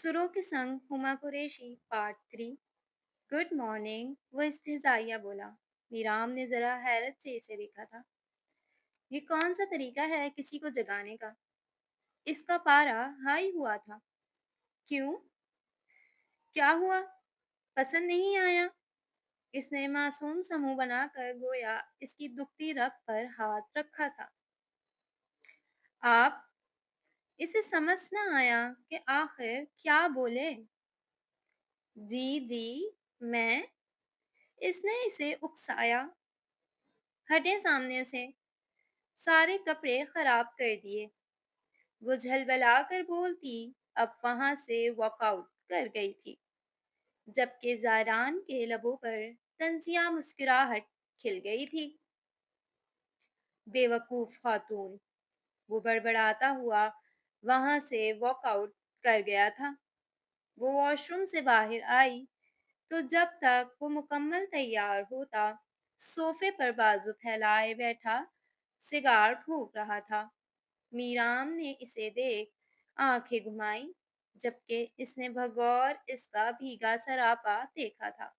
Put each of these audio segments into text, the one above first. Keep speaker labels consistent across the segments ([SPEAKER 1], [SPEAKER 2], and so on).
[SPEAKER 1] सुरों के संग Huma Qureshi part 3। Good morning, वो इस्तेज़ाइया बोला। मीराम ने जरा हैरत से इसे देखा था। ये कौन सा तरीका है किसी को जगाने का? इसका पारा हाई हुआ था। क्यों? क्या हुआ? पसंद नहीं आया? इसने मासूम सा मुंह बनाकर गोया इसकी दुखती रग पर हाथ रखा था। आप इसे समझ ना आया कि आखिर क्या बोले। जी जी, मैं। इसने इसे उकसाया। हटे सामने से। सारे कपड़े खराब कर दिए। वो झलबला कर बोलती अब वहां से वॉकआउट कर गई थी, जबकि ज़ारान के लबों पर तंजिया मुस्कुराहट खिल गई थी। बेवकूफ खातून, वो बड़बड़ाता हुआ वहां से वॉकआउट कर गया था। वो वॉशरूम से बाहर आई तो जब तक वो मुकम्मल तैयार होता, सोफे पर बाजू फैलाए बैठा सिगार फूंक रहा था। मीराम ने इसे देख आंखें घुमाई, जबकि इसने बगौर इसका भीगा सरापा देखा था।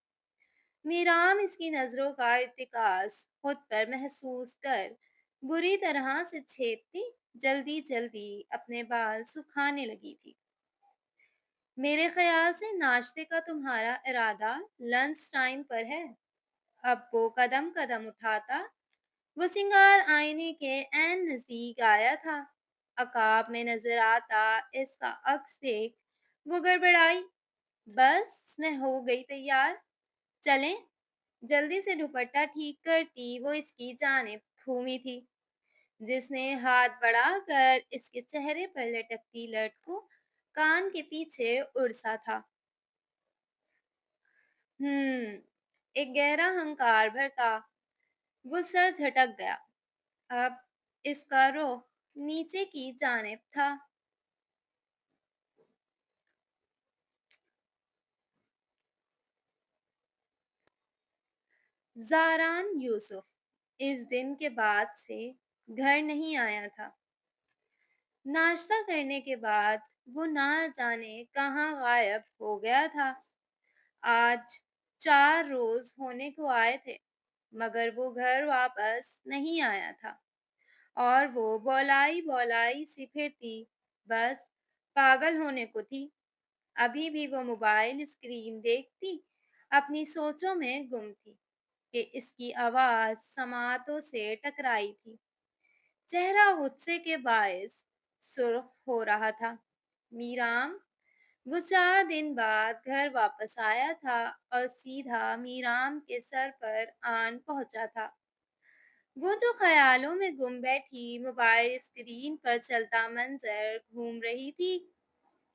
[SPEAKER 1] मीराम इसकी नजरों का इत्तेकास खुद पर महसूस कर बुरी तरह से छेपती जल्दी जल्दी अपने बाल सुखाने लगी थी। मेरे ख्याल से नाश्ते का तुम्हारा इरादा लंच टाइम पर है। अब वो कदम कदम उठाता, वो सिंगार आईने के ऐन नजदीक आया था। अकाब में नजर आता इसका अक्स देख वो गड़बड़ाई। बस मैं हो गई तैयार, चलें। जल्दी से दुपट्टा ठीक करती वो इसकी जानिब घूमी थी, जिसने हाथ बढ़ाकर इसके चेहरे पर लटकती लट को कान के पीछे उड़सा था। एक गहरा हंकार भरता वो सर झटक गया। अब इसका रुख नीचे की जानिब था। ज़ारान यूसुफ इस दिन के बाद से घर नहीं आया था। नाश्ता करने के बाद वो ना जाने कहाँ गायब हो गया था। आज 4 रोज होने को आए थे, मगर वो घर वापस नहीं आया था। और वो बौलाई बौलाई सी फिरती बस पागल होने को थी। अभी भी वो मोबाइल स्क्रीन देखती अपनी सोचों में गुम थी कि इसकी आवाज समातों से टकराई थी। चेहरा गुस्से के बायस सुर्ख हो रहा था। मीराम, वो 4 दिन बाद घर वापस आया था और सीधा मीराम के सर पर आन पहुंचा था। वो जो ख्यालों में गुम बैठी मोबाइल स्क्रीन पर चलता मंजर घूम रही थी,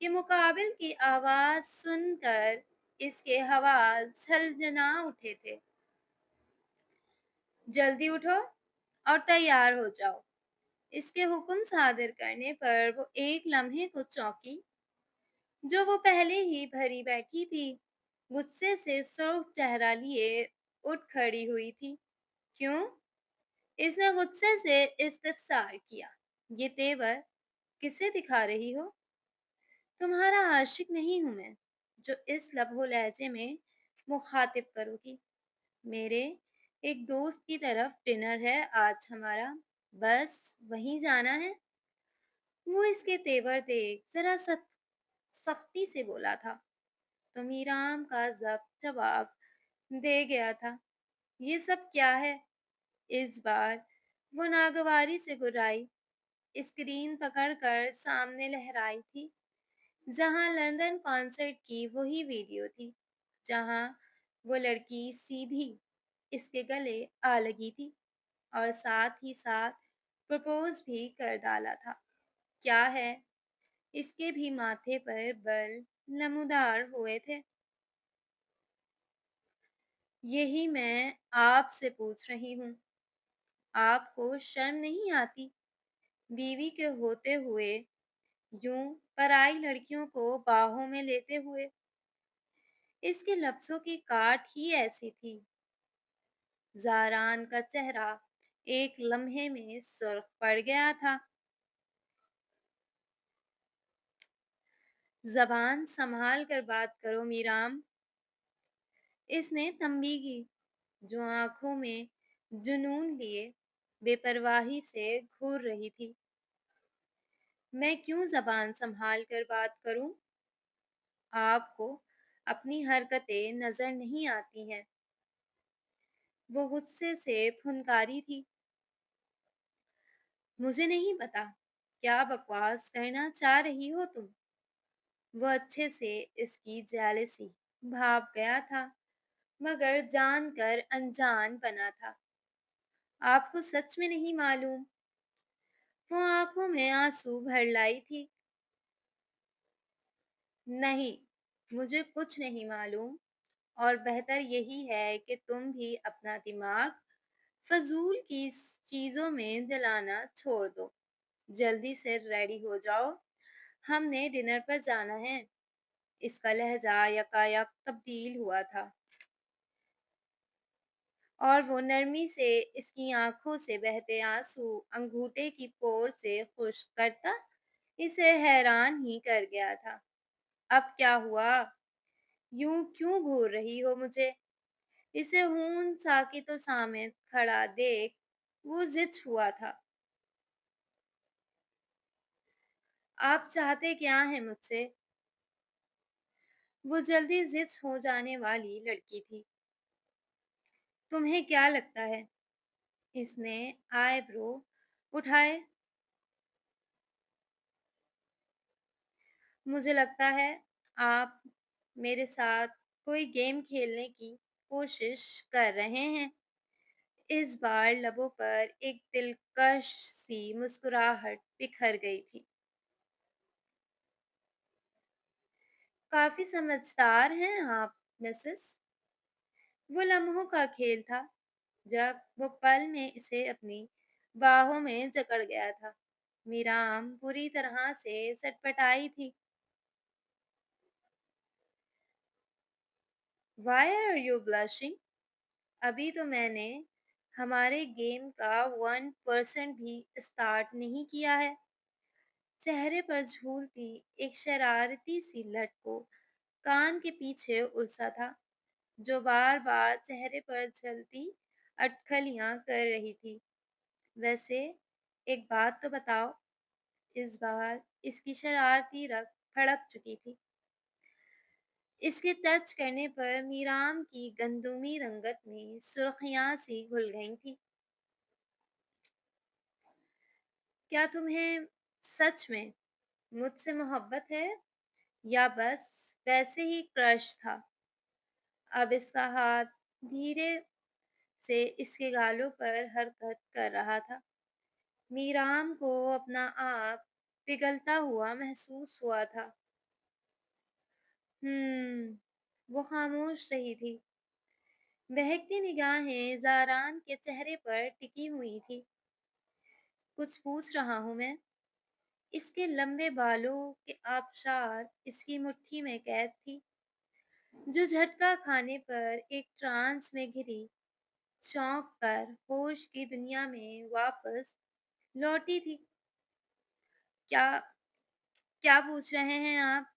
[SPEAKER 1] कि मुकाबिल की आवाज सुनकर इसके हवास झंझना उठे थे। जल्दी उठो और तैयार हो जाओ। इसके हुक्म सादिर करने पर वो एक लम्हे को चौंकी, जो वो पहले ही भरी बैठी थी। गुस्से से सुर्ख चेहरा लिए उठ खड़ी हुई थी। क्यों? इसने गुस्से से इस्तफसार किया। ये तेवर किसे दिखा रही हो? तुम्हारा आशिक नहीं हूं मैं, जो इस लबो लहजे में मुखातिब करोगी। मेरे एक दोस्त की तरफ डिनर है आज हमारा, बस वहीं जाना है। वो इसके तेवर देख जरा सख्ती से बोला था, तो मीराम का जब्त जवाब दे गया था। ये सब क्या है? इस बार वो नागवारी से गुर्राई, स्क्रीन पकड़कर सामने लहराई थी, जहां लंदन कॉन्सर्ट की वही वीडियो थी, जहां वो लड़की सीधी इसके गले आ लगी थी और साथ ही साथ प्रपोज भी कर डाला था। क्या है? इसके भी माथे पर बल नमूदार हुए थे। यही मैं आपसे पूछ रही हूँ। आपको शर्म नहीं आती, बीवी के होते हुए यूं पराई लड़कियों को बाहों में लेते हुए? इसके लफ्जों की काट ही ऐसी थी। ज़ारान का चेहरा एक लम्हे में सुर्ख पड़ गया था। ज़बान सँभाल कर बात करो मीराम, इसने तंबी की, जो आँखों में जुनून लिए बेपरवाही से घूर रही थी। मैं क्यों ज़बान सँभाल कर बात करूँ? आपको अपनी हरकतें नज़र नहीं आती हैं। वो गुस्से से फुनकारी थी। मुझे नहीं पता, क्या बकवास करना चाह रही हो तुम? वो अच्छे से इसकी जेलसी भाप गया था, मगर जानकर अनजान बना था। आपको सच में नहीं मालूम? वो आंखों में आंसू भर लाई थी। नहीं, मुझे कुछ नहीं मालूम, और बेहतर यही है कि तुम भी अपना दिमाग फजूल की चीजों में जलाना छोड़ दो। जल्दी से रेडी हो जाओ, हमने डिनर पर जाना है। इसका लहजा यकायक तब्दील हुआ था, और वो नरमी से इसकी आंखों से बहते आंसू अंगूठे की पोर से खुश्क करता इसे हैरान ही कर गया था। अब क्या हुआ? यूं क्यों घूर रही हो मुझे? इसे हून साकित सामेत खड़ा देख वो जिद हुआ था। आप चाहते क्या हैं मुझसे? वो जल्दी जिद हो जाने वाली लड़की थी। तुम्हें क्या लगता है? इसने आईब्रो उठाए। मुझे लगता है आप मेरे साथ कोई गेम खेलने की कोशिश कर रहे हैं। इस बार लबों पर एक दिलकश सी मुस्कुराहट बिखर गई थी। काफी समझदार हैं आप, मिसेस। वो लम्हों का खेल था जब वो पल में इसे अपनी बाहों में जकड़ गया था। मीराम पूरी तरह से सटपटाई थी। Why are you blushing? अभी तो मैंने हमारे गेम का 1% भी स्टार्ट नहीं किया है। चेहरे पर झूलती एक शरारती सी लट को कान के पीछे उलझा था, जो बार बार चेहरे पर जलती अटकलियां कर रही थी। वैसे एक बात तो बताओ। इस बार इसकी शरारती रग भड़क चुकी थी। इसके टच करने पर मीराम की गंदुमी रंगत में सुर्खियां सी घुल गई थी। क्या तुम्हें सच में मुझसे मोहब्बत है, या बस वैसे ही क्रश था? अब इसका हाथ धीरे से इसके गालों पर हरकत कर रहा था। मीराम को अपना आप पिघलता हुआ महसूस हुआ था। वो खामोश रही थी। बहकती निगाहें ज़ारान के चेहरे पर टिकी हुई थी। कुछ पूछ रहा हूँ मैं? इसके लंबे बालों के आबशार इसकी मुट्ठी में कैद थी, जो झटका खाने पर एक ट्रांस में घिरी चौंक कर होश की दुनिया में वापस लौटी थी। क्या क्या पूछ रहे हैं आप?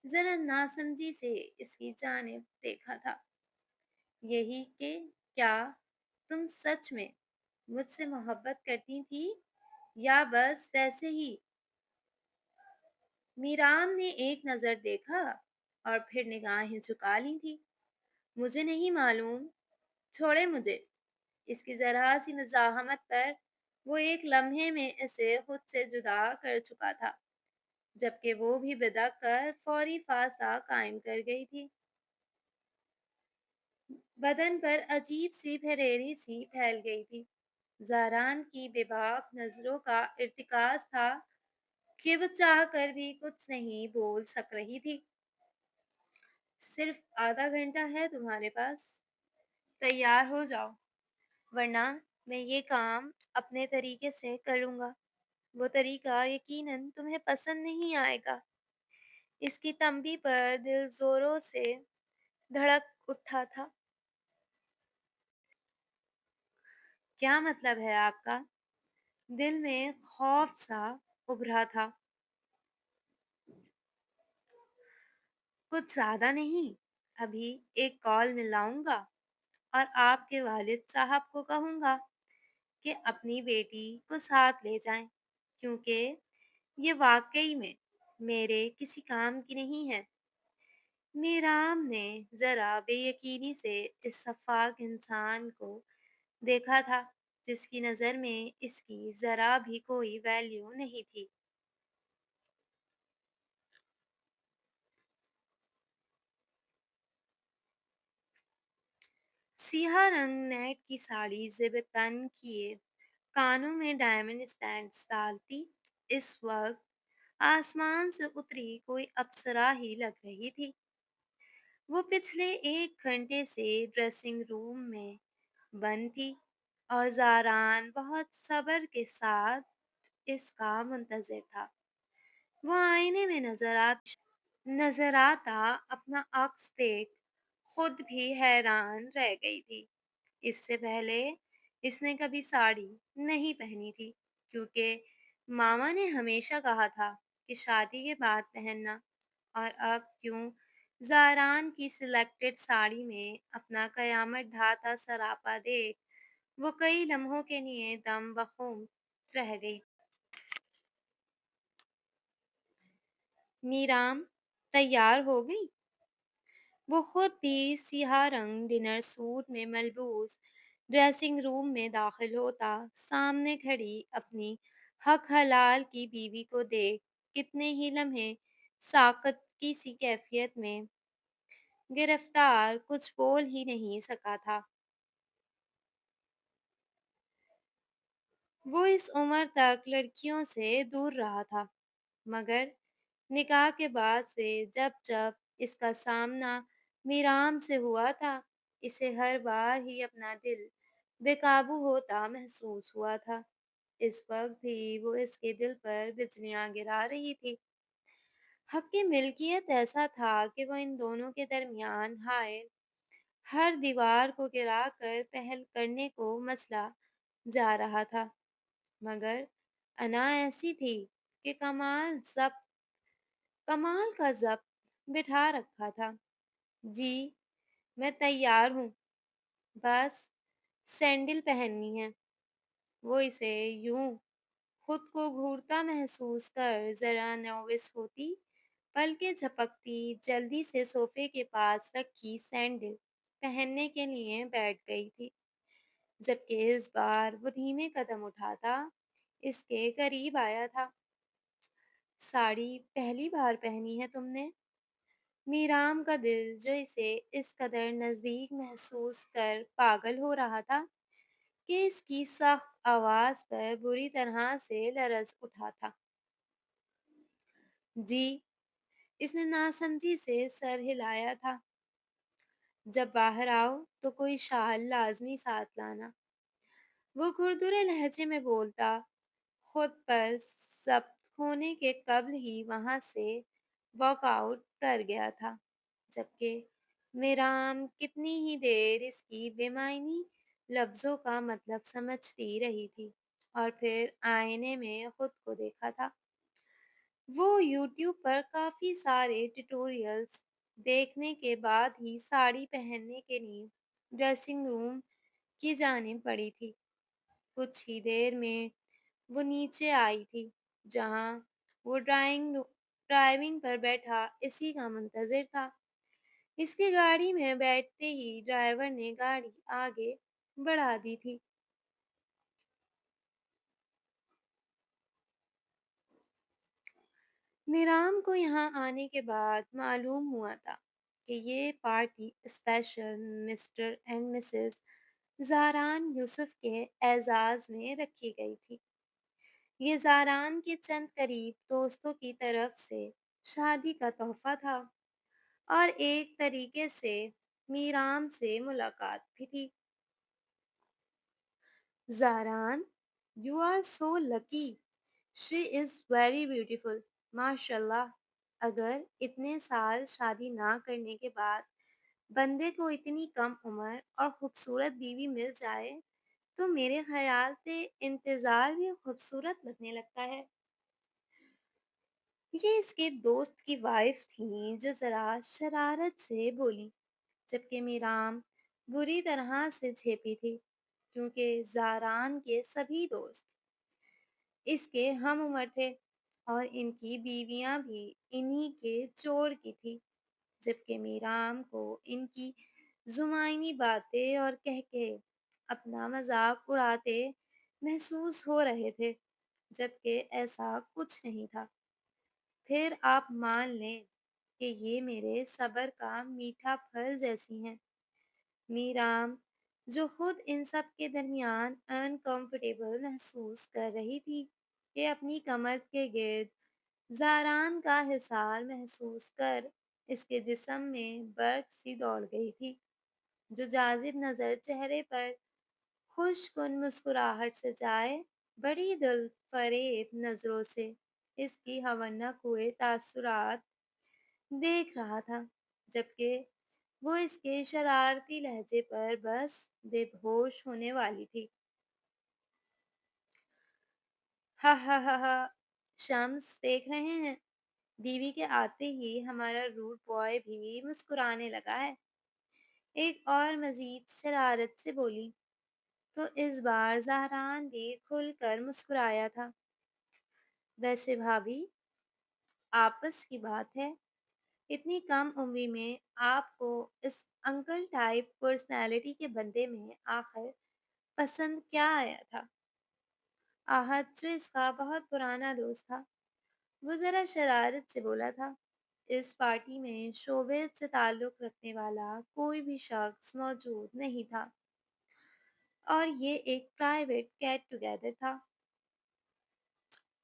[SPEAKER 1] जरा नासमझी से इसकी जानिब देखा था। यही कि क्या तुम सच में मुझसे मोहब्बत करती थी, या बस वैसे ही? मीराम ने एक नज़र देखा और फिर निगाहें झुका ली थी। मुझे नहीं मालूम, छोड़े मुझे। इसकी ज़रा सी मज़ाहमत पर वो एक लम्हे में इसे खुद से जुदा कर चुका था, जबकि वो भी बिदक कर फौरी फासा कायम कर गई थी। बदन पर अजीब सी फरेरी सी फैल गई थी। ज़ारान की बेबाक नज़रों का इर्तिकाज़ था कि वो चाह कर भी कुछ नहीं बोल सक रही थी। सिर्फ आधा घंटा है तुम्हारे पास, तैयार हो जाओ, वरना मैं ये काम अपने तरीके से करूँगा। वो तरीका यकीनन तुम्हें पसंद नहीं आएगा। इसकी तंबी पर दिल जोरों से धड़क उठा था। क्या मतलब है आपका? दिल में खौफ सा उभरा था। कुछ ज़्यादा नहीं, अभी एक कॉल मिलाऊँगा और आपके वालिद साहब को कहूँगा कि अपनी बेटी को साथ ले जाएँ, क्योंकि ये वाक़ई में मेरे किसी काम की नहीं है। मीराम ने ज़रा बेयकीनी से इस शफ़ाक इंसान को देखा था, जिसकी नज़र में इसकी ज़रा भी कोई वैल्यू नहीं थी। सिया रंग नेट की साड़ी ज़ेब तन किए, कानों में डायमंड स्टड्स डालती, इस वक़्त आसमान से उतरी कोई अप्सरा ही लग रही थी। वो पिछले 1 घंटे से ड्रेसिंग रूम में बंद थी और ज़ारान बहुत सब्र के साथ इसका मुंतज़िर था। वो आईने में नज़र आता अपना अक्स देख खुद भी हैरान रह गई थी। इससे पहले इसने कभी साड़ी नहीं पहनी थी, क्योंकि मामा ने हमेशा कहा था कि शादी के बाद पहनना, और अब क्यों ज़ारान की सिलेक्टेड साड़ी में अपना कयामत ढाता सरापा देख वो कई लम्हों के लिए दम बख़ूम रह गई। मीराम तैयार हो गई। वो खुद भी सियाह रंग डिनर सूट में मलबूस ड्रेसिंग रूम में दाखिल होता सामने खड़ी अपनी हक हलाल की बीवी को देख कितने ही लम्हे साकत की सी कैफियत में गिरफ्तार कुछ बोल ही नहीं सका था। वो इस उम्र तक लड़कियों से दूर रहा था, मगर निकाह के बाद से जब जब इसका सामना मीराम से हुआ था, इसे हर बार ही अपना दिल बेकाबू होता महसूस हुआ था। इस वक्त भी वो इसके दिल पर बिजलियां गिरा रही थी। हक की मिल्कियत ऐसा था कि वो इन दोनों के दरमियान हाय हर दीवार को गिरा कर पहल करने को मसला जा रहा था। मगर अना ऐसी थी कि कमाल का ज़ब्त बिठा रखा था। जी, मैं तैयार हूँ, बस सैंडल पहननी है। वो इसे यूं खुद को घूरता महसूस कर जरा नर्वस होती, पलकें झपकती जल्दी से सोफे के पास रखी सैंडल पहनने के लिए बैठ गई थी, जबकि इस बार वो धीमे कदम उठाता इसके करीब आया था। साड़ी पहली बार पहनी है तुमने? मीराम का दिल जो इसे इस कदर नज़दीक महसूस कर पागल हो रहा था कि इसकी सख्त आवाज़ पर बुरी तरह से लरज़ उठा था। जी, इसने नासमझी से सर हिलाया था। जब बाहर आओ तो कोई शाल लाज़मी साथ लाना। वो खुरदुरे लहजे में बोलता, खुद पर ज़ब्त खोने के कब्ल ही वहाँ से वॉकआउट कर गया था, जबकि मेराम कितनी ही देर इसकी बेमायनी लफ्ज़ों का मतलब समझती रही थी और फिर आईने में खुद को देखा था। वो यूट्यूब पर काफ़ी सारे ट्यूटोरियल्स देखने के बाद ही साड़ी पहनने के लिए ड्रेसिंग रूम की जानिब पड़ी थी। कुछ ही देर में वो नीचे आई थी, जहाँ वो ड्राइविंग पर बैठा इसी का मुंतज़िर था। इसकी गाड़ी में बैठते ही ड्राइवर ने गाड़ी आगे बढ़ा दी थी। मीराम को यहाँ आने के बाद मालूम हुआ था कि ये party special mister and missus Zaran Yusuf के एजाज़ में रखी गई थी। ये ज़ारान के चंद करीब दोस्तों की तरफ से शादी का तोहफ़ा था और एक तरीके से मीराम से मुलाकात भी थी। Zaran, you are so lucky, she is very beautiful, माशाल्लाह। अगर इतने साल शादी ना करने के बाद बंदे को इतनी कम उम्र और खूबसूरत बीवी मिल जाए, तो मेरे ख़याल से इंतज़ार भी खूबसूरत लगने लगता है। یہ اس کے دوست کی وائف تھی جو ذرا شرارت سے بولی، جبکہ میرام بری طرح سے جھیپی تھی کیونکہ زاران کے سبھی دوست اس کے ہم عمر تھے اور ان کی بیویاں بھی انہی کے چوڑ کی تھی، جبکہ میرام کو ان کی زمائنی باتیں اور کہہ اپنا مذاق اڑاتے محسوس ہو رہے تھے، جبکہ ایسا کچھ نہیں تھا۔ پھر آپ مان لیں کہ یہ میرے صبر کا میٹھا پھل جیسی ہیں۔ میرام جو خود ان سب کے درمیان انکمفرٹیبل محسوس کر رہی تھی کہ اپنی کمر کے گرد زاران کا حصار محسوس کر اس کے جسم میں برق سی دوڑ گئی تھی، جو جاذب نظر چہرے پر خوش کن مسکراہٹ سے جائے بڑی دل فریب نظروں سے اس کی ہونہ کوئے تاثرات دیکھ رہا تھا، جبکہ وہ اس کے شرارتی لہجے پر بس بے ہوش ہونے والی تھی۔ ہا ہا ہا ہا، شمس دیکھ رہے ہیں، بیوی کے آتے ہی ہمارا روٹ بوائے بھی مسکرانے لگا ہے، ایک اور مزید شرارت سے بولی۔ تو اس بار زہران بھی کھل کر مسکرایا تھا۔ ویسے بھابھی، آپس کی بات ہے، اتنی کم عمری میں آپ کو اس انکل ٹائپ پرسنالٹی کے بندے میں آخر پسند کیا آیا تھا؟ آحت جو اس کا بہت پرانا دوست تھا، وہ ذرا شرارت سے بولا تھا۔ اس پارٹی میں شوبز سے تعلق رکھنے والا کوئی بھی شخص موجود نہیں تھا اور یہ ایک پرائیویٹ گیٹ ٹوگیدر تھا۔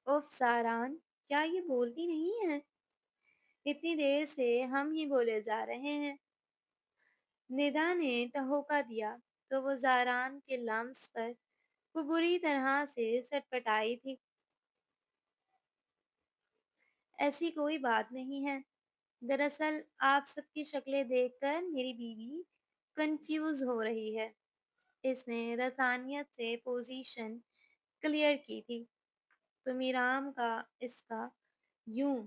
[SPEAKER 1] اف ساران، کیا یہ بولتی نہیں ہے؟ اتنی دیر سے ہم ہی بولے جا رہے ہیں۔ ندا نے ٹہوکا دیا تو وہ زاران کے لمس پر وہ بری طرح سے سٹپٹائی تھی۔ ایسی کوئی بات نہیں ہے، دراصل آپ سب کی شکلیں دیکھ کر میری بیوی کنفیوز ہو رہی ہے۔ اس نے رسانیت سے پوزیشن کلیئر کی تھی تو میرام کا اس کا یوں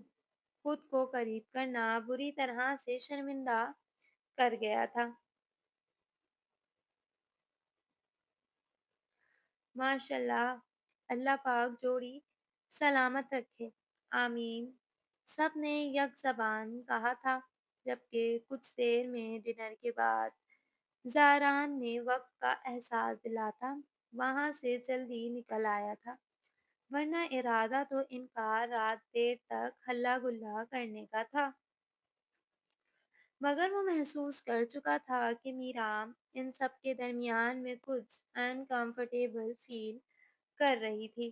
[SPEAKER 1] خود کو قریب کرنا بری طرح سے شرمندہ کر گیا تھا۔ ماشاء اللہ، اللہ پاک جوڑی سلامت رکھے، آمین، سب نے یک زبان کہا تھا، جبکہ کچھ دیر میں ڈنر کے بعد زاران نے وقت کا احساس دلاتا وہاں سے جلدی نکل آیا تھا، ورنہ ارادہ تو ان کا رات دیر تک ہلا گلا کرنے کا تھا۔ مگر وہ محسوس کر چکا تھا کہ میرام ان سب کے درمیان میں کچھ انکمفرٹیبل فیل کر رہی تھی۔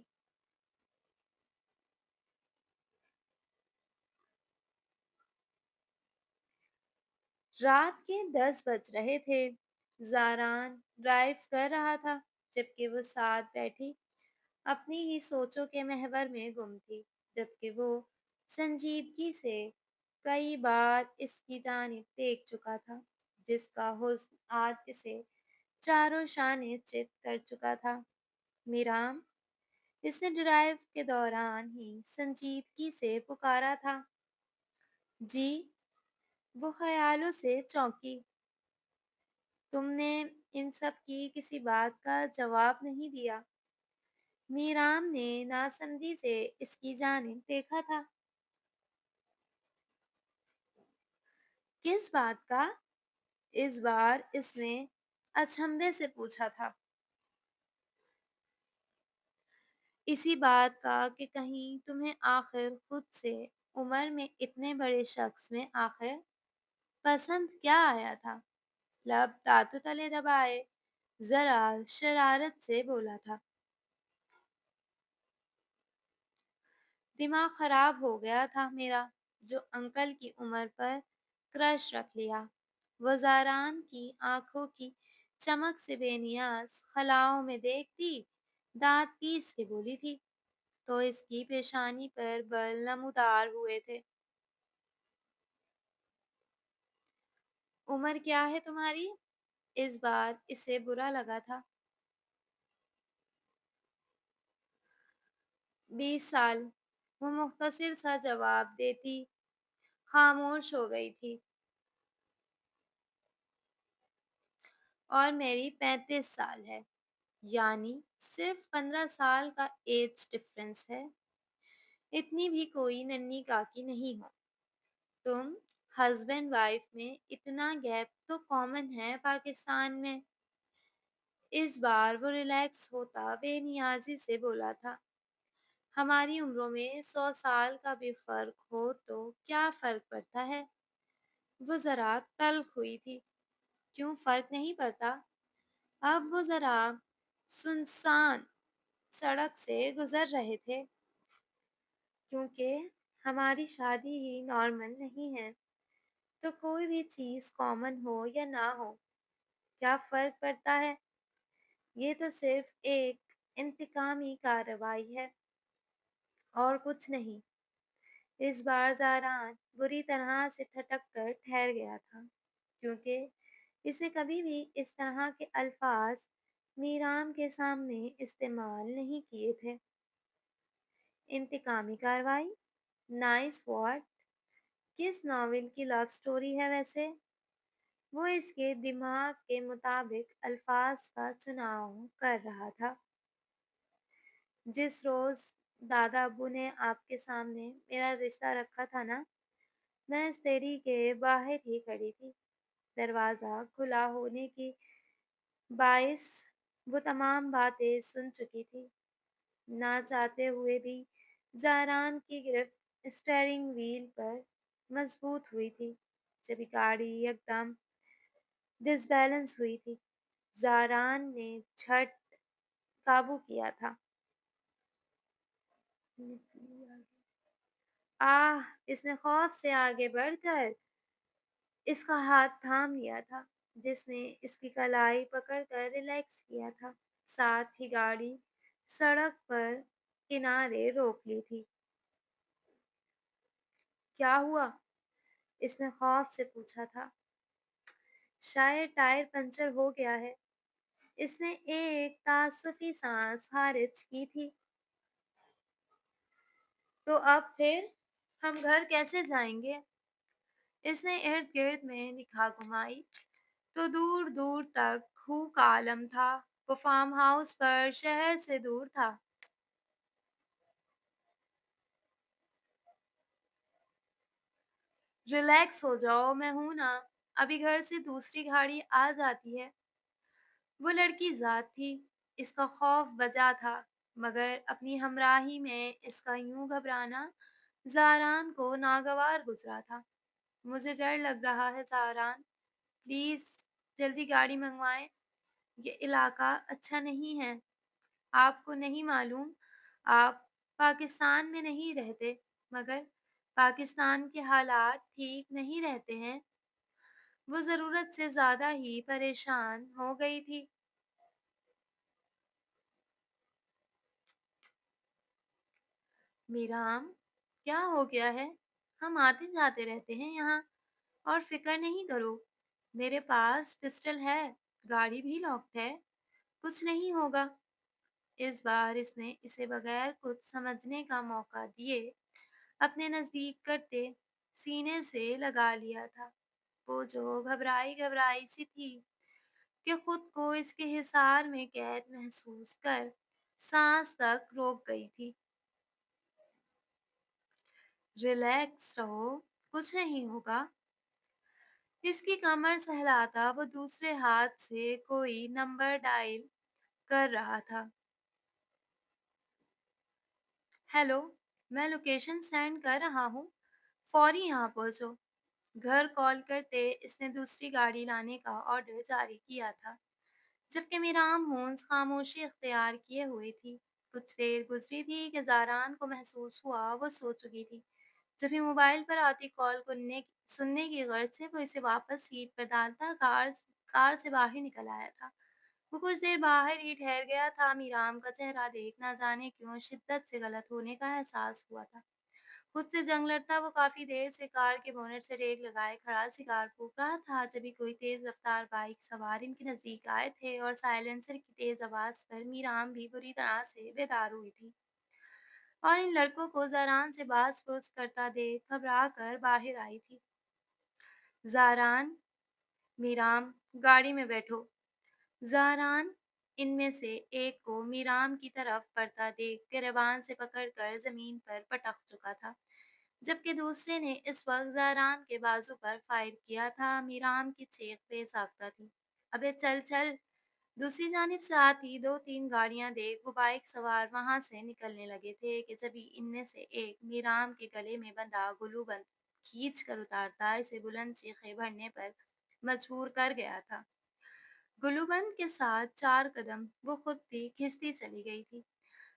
[SPEAKER 1] رات کے 10 بج رہے تھے۔ زاران ڈرائیو کر رہا تھا، جبکہ وہ ساتھ بیٹھی اپنی ہی سوچوں کے محور میں گم تھی، جبکہ وہ سنجیدگی سے کئی بار اس کی جانب دیکھ چکا تھا، جس کا حسن آج اسے چاروں شانے چت کر چکا تھا۔ میرام، اس نے ڈرائیو کے دوران ہی سنجیدگی سے پکارا تھا۔ جی؟ وہ خیالوں سے چونکی۔ تم نے ان سب کی کسی بات کا جواب نہیں دیا۔ میرام نے ناسمجھی سے اس کی جانب دیکھا تھا۔ کس بات کا؟ اس بار اس نے اچنبھے سے پوچھا تھا۔ اسی بات کا کہ کہیں تمہیں آخر خود سے عمر میں اتنے بڑے شخص میں آخر پسند کیا آیا تھا؟ لب دانتوں تلے دبائے ذرا شرارت سے بولا تھا۔ دماغ خراب ہو گیا تھا میرا جو انکل کی عمر پر کرش رکھ لیا۔ وزاران کی آنکھوں کی چمک سے بے نیاز خلاؤں میں دیکھتی دانت پیس کے بولی تھی تو اس کی پیشانی پر بل نمودار ہوئے تھے۔ عمر کیا ہے تمہاری؟ اس بار اسے برا لگا تھا۔ 20 سال۔ वो मुख्तसर सा जवाब देती खामोश हो गई थी। और मेरी 35 साल है, यानी सिर्फ 15 साल का एज डिफरेंस है। इतनी भी कोई नन्ही काकी नहीं हो तुम। हस्बैंड वाइफ में इतना गैप तो कॉमन है पाकिस्तान में। इस बार वो रिलैक्स होता बेनियाजी से बोला था, हमारी उम्रों में 100 साल का भी फर्क हो तो क्या फर्क पड़ता है। वो जरा तल्ख हुई थी। क्यों फर्क नहीं पड़ता। अब वो जरा सुनसान सड़क से गुजर रहे थे। क्योंकि हमारी शादी ही नॉर्मल नहीं है, तो कोई भी चीज कॉमन हो या ना हो क्या फर्क पड़ता है। ये तो सिर्फ एक इंतकामी कार्रवाई है और कुछ नहीं। इस बार ज़ारान बुरी तरह से ठटक कर ठहर गया था, क्योंकि इसने कभी भी इस तरह के अल्फाज मीराम के सामने इस्तेमाल नहीं किए थे। इंतकामी कार्रवाई? Nice what? किस नॉवेल की लव स्टोरी है वैसे? वो इसके दिमाग के मुताबिक अल्फाज का चुनाव कर रहा था। जिस रोज दादा अब्बू ने आपके सामने मेरा रिश्ता रखा था ना, मैं सीढ़ी के बाहर ही खड़ी थी। दरवाज़ा खुला होने की बाइस वो तमाम बातें सुन चुकी थी। ना चाहते हुए भी ज़ारान की गिरफ्त स्टीयरिंग व्हील पर मजबूत हुई थी। जब गाड़ी एकदम डिसबैलेंस हुई थी, ज़ारान ने झट काबू किया था। आह! इसने खौफ से आगे बढ़कर इसका हाथ थाम लिया था, जिसने इसकी कलाई पकड़कर रिलैक्स किया था। साथ ही गाड़ी सड़क पर किनारे रोक ली थी। क्या हुआ? इसने खौफ से पूछा था। शायद टायर पंचर हो गया है। इसने एक तासुफी सांस खारिज की थी। तो अब फिर हम घर कैसे जाएंगे? इसने इर्द गिर्द में निगाह घुमाई तो दूर दूर तक खूह का आलम था। वो फार्म हाउस पर शहर से दूर था। रिलैक्स हो जाओ, मैं हूं ना। अभी घर से दूसरी गाड़ी आ जाती है। वो लड़की जात थी, इसका खौफ बजा था, मगर अपनी हमराही में इसका यूं घबराना ज़ारान को नागवार गुजरा था। मुझे डर लग रहा है ज़ारान, प्लीज़ जल्दी गाड़ी मंगवाएं। ये इलाका अच्छा नहीं है। आपको नहीं मालूम, आप पाकिस्तान में नहीं रहते, मगर पाकिस्तान के हालात ठीक नहीं रहते हैं। वो ज़रूरत से ज़्यादा ही परेशान हो गई थी। मीराम, क्या हो गया है? हम आते जाते रहते हैं यहाँ, और फिक्र नहीं करो, मेरे पास पिस्टल है, गाड़ी भी लॉक्ड है, कुछ नहीं होगा। इस बार इसने इसे बगैर कुछ समझने का मौका दिए अपने नजदीक करते सीने से लगा लिया था। वो जो घबराई घबराई सी थी कि खुद को इसके हिसार में कैद महसूस कर सांस तक रोक गई थी। रिलैक्स रहो, कुछ नहीं होगा। इसकी कमर सहलाता वो दूसरे हाथ से कोई नंबर डायल कर रहा था। हेलो, मैं लोकेशन सेंड कर रहा हूँ, फौरी यहाँ पहुँचो। घर कॉल करते इसने दूसरी गाड़ी लाने का ऑर्डर जारी किया था, जबकि मीराम मूंज खामोशी इख्तियार किए हुई थी। कुछ देर गुजरी थी कि ज़ारान को महसूस हुआ वो सो चुकी थी। जब भी मोबाइल पर आती कॉल को सुनने की गर्ज से वो इसे वापस सीट पर डालता कार से बाहर निकल आया था। वो कुछ देर बाहर ही ठहर गया था। मीराम का चेहरा देख ना जाने क्यों शिद्दत से गलत होने का एहसास हुआ था। खुद से जंग लड़ता वो काफी देर से कार के बोनेट से रेक लगाए खड़ा सिगार फूंक रहा था। जब भी कोई तेज रफ्तार बाइक सवार इनके नजदीक आए थे और साइलेंसर की तेज आवाज पर मीराम भी बुरी तरह से बेदार हुई थी। और इन लड़कों को ज़ारान से बास-पोस करता देख घबरा कर बाहर आई थी। ज़ारान, मीराम, गाड़ी में बैठो। ज़ारान इनमें से एक को मीराम की तरफ बढ़ता देख गिरबान से पकड़कर ज़मीन पर पटक चुका था, जबकि दूसरे ने इस वक्त ज़ारान के बाजू पर फायर किया था। मीराम की चीख बेसाख्ता थी। अबे चल चल! दूसरी जानिब से आती 2-3 गाड़ियां देख वो बाइक सवार वहां से निकलने लगे थे कि जभी इनमें से एक मीराम के गले में बंधा गुल्लूबंद खींच कर उतारता इसे बुलंद चीखें भरने पर मजबूर कर गया था। गुलूबंद के साथ 4 कदम वो खुद भी खिंचती चली गई थी।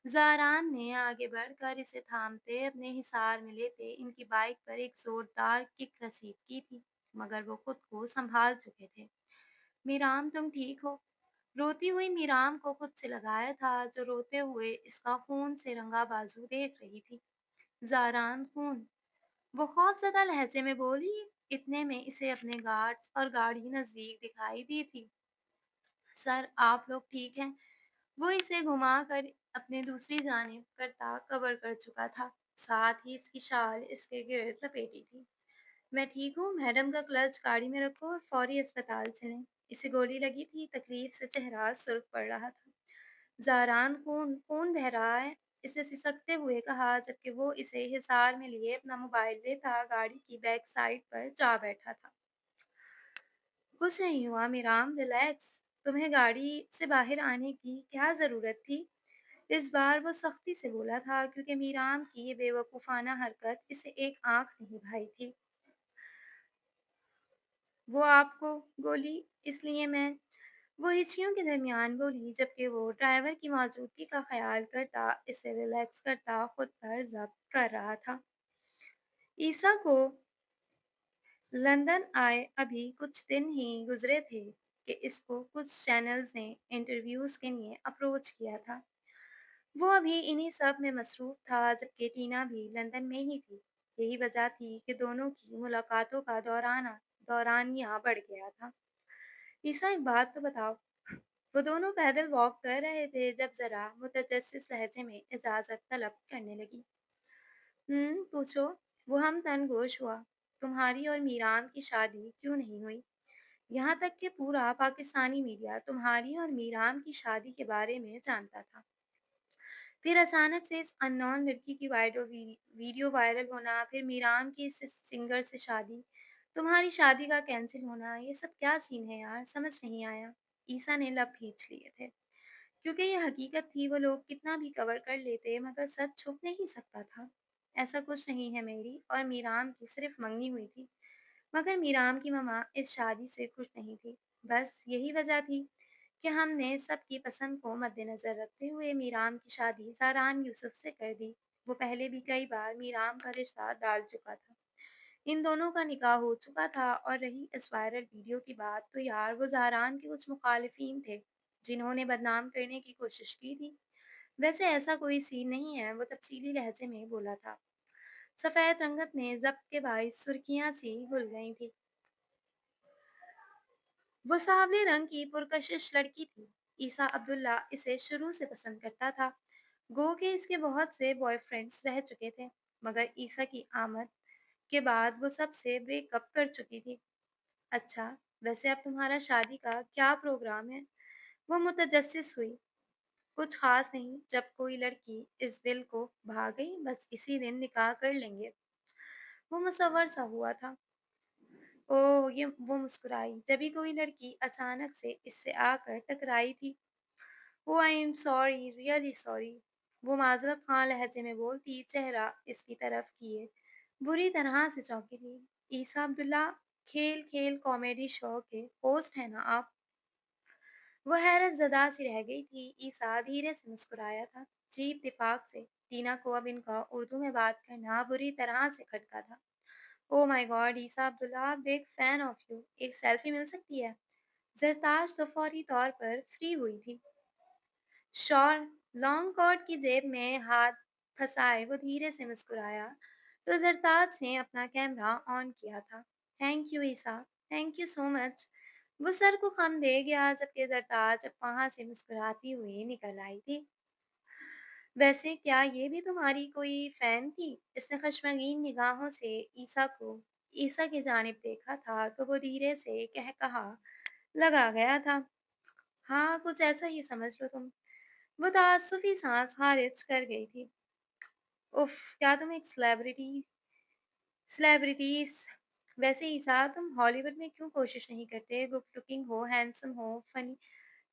[SPEAKER 1] ज़ारान ने आगे बढ़कर इसे थामते अपने हिसार में लेते इनकी बाइक पर एक जोरदार किक रसीद की थी, मगर वो खुद को संभाल चुके थे। मीराम तुम ठीक हो? रोती हुई मीराम को खुद से लगाया था, जो रोते हुए इसका खून से रंगा बाजू देख रही थी। ज़ारान खून? वो खौफज़दा लहजे में बोली। इतने में इसे अपने गार्ड्स और गाड़ी नजदीक दिखाई दी थी। सर आप लोग ठीक हैं? वो इसे घुमाकर अपने दूसरी जानिब करता कवर कर चुका था, साथ ही इसकी शाल इसके गिर्द लपेटी थी। मैं ठीक हूँ, मैडम का क्लच गाड़ी में रखो और फौरी अस्पताल चलें। इसे गोली लगी थी, तकलीफ से चेहरा सुर्ख पड़ रहा था। ज़ारान खून खून बह रहा है, इसे सिसकते हुए कहा, जबकि वो इसे हिसार में लिए अपना मोबाइल लेता गाड़ी की बैक साइड पर जा बैठा था। कुछ नहीं हुआ मीराम, रिलैक्स। तुम्हें गाड़ी से बाहर आने की क्या ज़रूरत थी? इस बार वो सख्ती से बोला था, क्योंकि मीराम की ये बेवकूफ़ाना हरकत इसे एक आँख नहीं भाई थी। वो आपको गोली इसलिए मैं वो हिचकियों के दरमियान बोली, जबकि वो ड्राइवर की मौजूदगी का ख़्याल करता इसे रिलैक्स करता खुद पर ज़ब्त कर रहा था। ईसा को लंदन आए अभी कुछ दिन ही गुज़रे थे कि इसको कुछ चैनल्स ने इंटरव्यूज़ के लिए अप्रोच किया था। वो अभी इन्हीं सब में मसरूफ़ था, जबकि टीना भी लंदन में ही थी। यही वजह थी कि दोनों की मुलाकातों का दौरानिया बढ़ गया था। ईसा एक बात तो बताओ, वो दोनों पैदल वॉक कर रहे थे जब ज़रा मुतजस्सिस लहजे में इजाज़त तलब करने लगी। पूछो। वो हम तनगोश हुआ, तुम्हारी और मीराम की शादी क्यों नहीं हुई? यहाँ तक कि पूरा पाकिस्तानी मीडिया तुम्हारी और मीराम की शादी के बारे में जानता था। फिर अचानक से इस अननोन लड़की की वीडियो वायरल होना, फिर मीराम की इस सिंगर से शादी, तुम्हारी शादी का कैंसिल होना, ये सब क्या सीन है यार, समझ नहीं आया। ईसा ने लब खींच लिए थे, क्योंकि ये हकीकत थी, वो लोग कितना भी कवर कर लेते मगर सच छुप नहीं सकता था। ऐसा कुछ नहीं है, मेरी और मीराम की सिर्फ मंगनी हुई थी, मगर मीराम की मम्मा इस शादी से खुश नहीं थी। बस यही वजह थी कि हमने सबकी पसंद को मद्देनज़र रखते हुए मीराम की शादी ज़ारान यूसुफ से कर दी। वो पहले भी कई बार मीराम का रिश्ता डाल चुका था। इन दोनों का निकाह हो चुका था, और रही इस वायरल वीडियो की बात, तो यार वो ज़ारान के कुछ मुखालिफिन थे, जिन्होंने बदनाम करने की कोशिश की थी। वैसे ऐसा कोई सीन नहीं है, वो तफसीली लहजे में बोला था। सफ़ेद रंगत में ज़ब्त के बाइस सुर्खियाँ सी घुल गई थी। वो सांवले रंग की पुरकशिश लड़की थी। ईसा अब्दुल्ला इसे शुरू से पसंद करता था। गो के इसके बहुत से बॉयफ्रेंड्स रह चुके थे, मगर ईसा की आमद के बाद वो सबसे ब्रेकअप कर चुकी थी। अच्छा, वैसे अब तुम्हारा शादी का क्या प्रोग्राम है? वो मुतजस्सिस हुई। कुछ खास नहीं, जब कोई लड़की इस दिल को भा गई बस इसी दिन निकाह कर लेंगे। वो मुसव्वर सा हुआ था। ओह! वो मुस्कुराई, जभी कोई लड़की अचानक से इससे आकर टकराई थी। Oh! I am sorry, really sorry. वो माज़रत ख़ां लहजे में बोलती, चेहरा इसकी तरफ किए, बुरी तरह से चौंकी थी। ईसा अब्दुल्ला, खेल-खेल कॉमेडी शो के होस्ट हैं ना आप? वो हैरत ज़दा सी रह गई थी। ईसा धीरे से मुस्कुराया था। जी, इत्तेफ़ाक से। टीना को अब इनका उर्दू में बात करना बुरी तरह से खटका था। Oh my God! Isa Abdullah, big fan of you. एक सेल्फी मिल सकती है? ज़रताश तो फौरी तौर पर फ्री हुई थी। श्योर। लॉन्ग कोट की जेब में हाथ फंसाए वो धीरे से मुस्कुराया, तो ज़रताज ने अपना कैमरा ऑन किया था। Thank you Isa, thank you so much. वो सर को खम दे गया, जबकि ज़रताज अब वहाँ से मुस्कुराती हुई निकल आई थी। वैसे क्या ये भी तुम्हारी कोई फैन थी? इसने खश्मगीन निगाहों से ईसा की जानिब देखा था तो वो धीरे से कहकहा लगा गया था। हाँ, कुछ ऐसा ही समझ लो तुम। वो ताज्जुबी सांस खारिज कर गई थी। उफ, क्या तुम एक सेलिब्रिटीज़ वैसे ईसा तुम हॉलीवुड में क्यों कोशिश नहीं करते? गुड लुकिंग हो, हैंडसम हो, फनी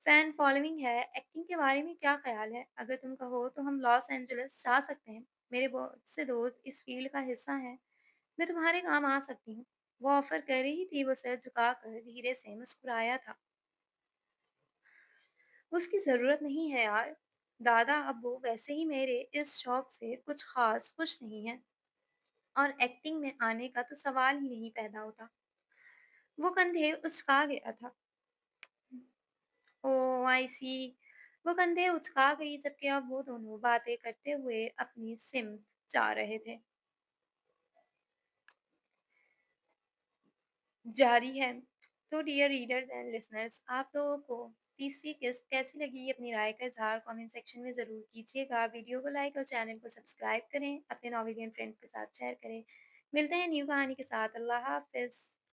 [SPEAKER 1] फैन फॉलोइंग है, एक्टिंग के बारे में क्या ख़्याल है? अगर तुम कहो तो हम लॉस एंजेलिस जा सकते हैं। मेरे बहुत से दोस्त इस फ़ील्ड का हिस्सा हैं। मैं तुम्हारे काम आ सकती हूँ। वो ऑफ़र कर रही थी, वो सर झुकाकर धीरे से मुस्कुराया था। उसकी ज़रूरत नहीं है यार। दादा-अब्बू वैसे ही मेरे इस शौक से कुछ ख़ास खुश नहीं हैं और एक्टिंग में आने का तो सवाल ही नहीं पैदा होता। वो कंधे उचका गया था। ओह! आई सी। वो कंधे उचका गई जबकि अब वो दोनों बातें करते हुए अपनी सिमत जा रहे थे। जारी है। तो डियर रीडर्स एंड लिसनर्स, आप लोगों को तीसरी किस्त कैसी लगी? अपनी राय का इज़हार कमेंट सेक्शन में ज़रूर कीजिएगा। वीडियो को लाइक और चैनल को सब्सक्राइब करें। अपने नॉवेलियन फ्रेंड्स के साथ शेयर करें। मिलते हैं न्यू कहानी के साथ। अल्लाह हाफ़िज़।